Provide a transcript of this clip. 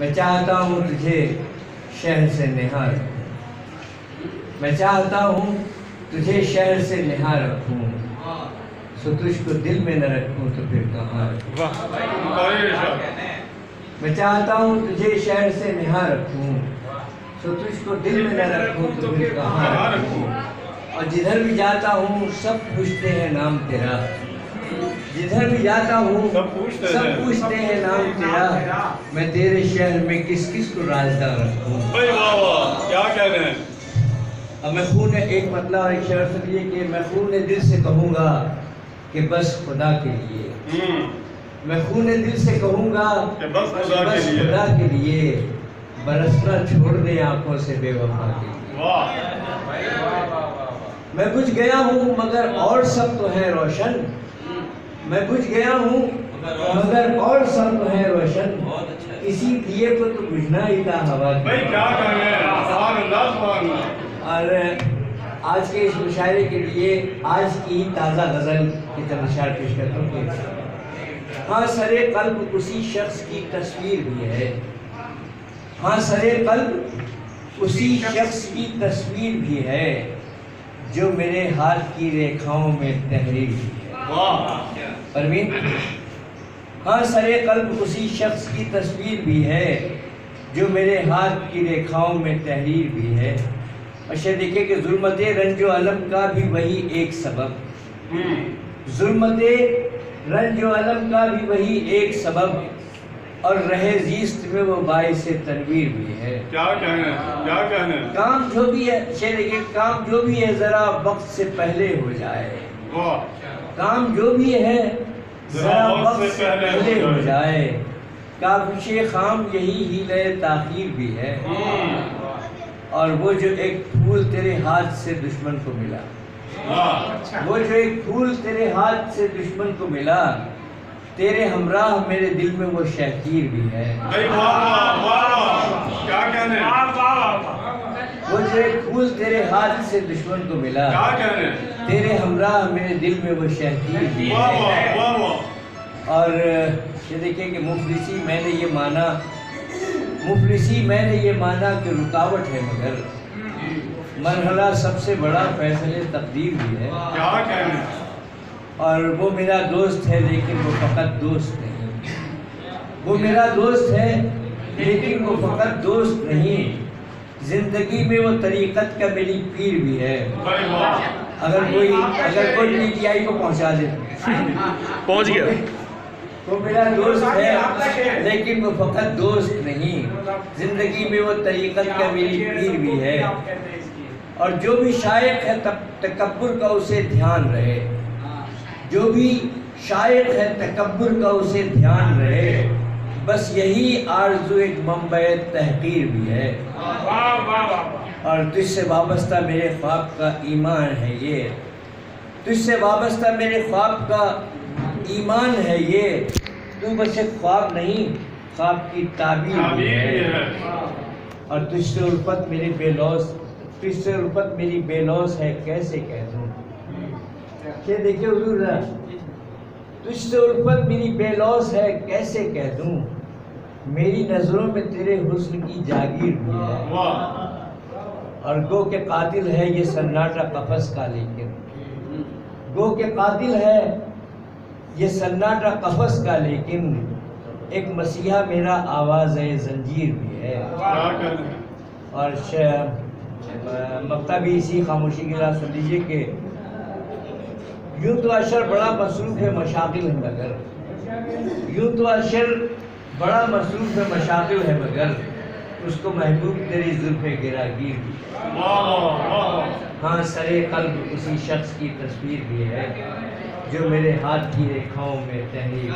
میں چاہتا ہوں تجھے شہر سے نہا رکھوں، میں چاہتا ہوں تجھے شہر سے نہا رکھوں، سو تجھ کو دل میں نہ رکھوں تو پھر کہاں رکھوں۔ میں چاہتا ہوں تجھے شہر سے نہا رکھوں، سو تجھ کو دل میں نہ رکھوں تو پھر کہاں رکھوں۔ اور جدھر بھی جاتا ہوں سب پوچھتے ہیں نام تیرا، جدھر بھی جاتا ہوں سب پوچھتے ہیں نام تیرا، میں تیرے شہر میں کس کس کو رازدار رکھوں۔ کیا کہہ رہے ہیں؟ اب میں خون ایک مطلب اور ایک شعر سن لیے کہ میں خون دل سے کہوں گا کہ بس خدا کے لیے، میں خون دل سے کہوں گا کہ بس خدا کے لیے، برسنا چھوڑ دے آنکھوں سے بے وفا کے لیے۔ میں بجھ گیا ہوں مگر اور سب تو ہے روشن، میں بجھ گیا ہوں مگر اور سب تو ہے روشن، اسی دیے کو تو بجھنا ہی تھا ہوا کی۔ اور آج کے اس مشاعرے کے لیے آج کی تازہ غزل کی طرف اشار پیش کرتا ہوں کہ ہاں سرے قلب اسی شخص کی تصویر بھی ہے، ہاں سرے قلب اسی شخص کی تصویر بھی ہے، جو میرے ہاتھ کی ریکھاؤں میں تحریر بھی ہے۔ پروین، ہاں سرے قلب اسی شخص کی تصویر بھی ہے، جو میرے ہاتھ کی ریکھاؤں میں تحریر بھی ہے۔ اچھا دیکھیں کہ ظلمت رنج و علم کا بھی وہی ایک سبب، ظلمت رنج و علم کا بھی وہی ایک سبب، اور رہے زیست میں وہ باعث تنویر بھی ہے۔ کیا کہنے؟ کام جو بھی ہے، دیکھیں کام جو بھی ہے ذرا وقت سے پہلے ہو جائے، کام جو بھی ہے ذرا وقت سے پہلے ہو جائے، کاوش خام یہی ہیلہ تاخیر بھی ہے۔ اور وہ جو ایک پھول تیرے ہاتھ سے دشمن کو ملا، وہ جو ایک پھول تیرے ہاتھ سے دشمن کو ملا، تیرے ہمراہ میرے دل میں وہ شہکیر بھی ہے۔ وہ جو ایک پھول تیرے ہاتھ سے دشمن کو ملا، تیرے ہمراہ میرے دل میں وہ شہکیر بھی ہے۔ اور یہ دیکھیں کہ مفلسی میں نے یہ مانا، مفلسی میں نے یہ مانا کہ رکاوٹ ہے مگر مرحلہ سب سے بڑا فیصلے تقدیر بھی ہے۔ اور وہ میرا دوست ہے لیکن وہ فقط دوست نہیں، وہ میرا دوست ہے لیکن وہ فقط دوست نہیں، زندگی میں وہ طریقت کا میری پیر بھی ہے۔ اگر کوئی پی ٹی آئی کو پہنچا دے، پہنچ گیا، وہ میرا دوست ہے لیکن وہ فقط دوست نہیں، زندگی میں وہ طریقت کا میری پیر بھی ہے۔ اور جو بھی شائق ہے تکبر کا اسے دھیان رہے، جو بھی شائق ہے تکبر کا اسے دھیان رہے، بس یہی آرزو ایک منبع تحقیر بھی ہے۔ اور تجھ سے وابستہ میرے خواب کا ایمان ہے یہ، تجھ سے وابستہ میرے خواب کا ایمان ہے یہ، تو بس ایک خواب نہیں خواب کی تعبیر بھی ہے۔ اور تجھ سے الفت میری بے لوث، تجھ سے الفت میری بے لوث ہے کیسے کہہ دوں۔ کہ دیکھیں حضور، تجھ سے الفت میری بے لوث ہے کیسے کہہ دوں، میری نظروں میں تیرے حسن کی جاگیر بھی ہے۔ اور گو کہ قاتل ہے یہ سناٹا قفس کا، لیکن گو کہ قاتل ہے یہ سناٹا قفس کا، لیکن ایک مسیحا میرا آواز زنجیر بھی ہے۔ اور مکتبی اسی خاموشی کے لحاظ سن لیجیے کہ یوں تو اشر بڑا مصروف ہے مشاغل ہے مگر، یوں تو اشر بڑا مصروف ہے مشاغل ہے مگر، اس کو محبوب تیری زلف گراگیر بھی ہے۔ ہاں سرے قلب اسی شخص کی تصویر بھی ہے، جو میرے ہاتھ کی ریکھاؤں میں تحریر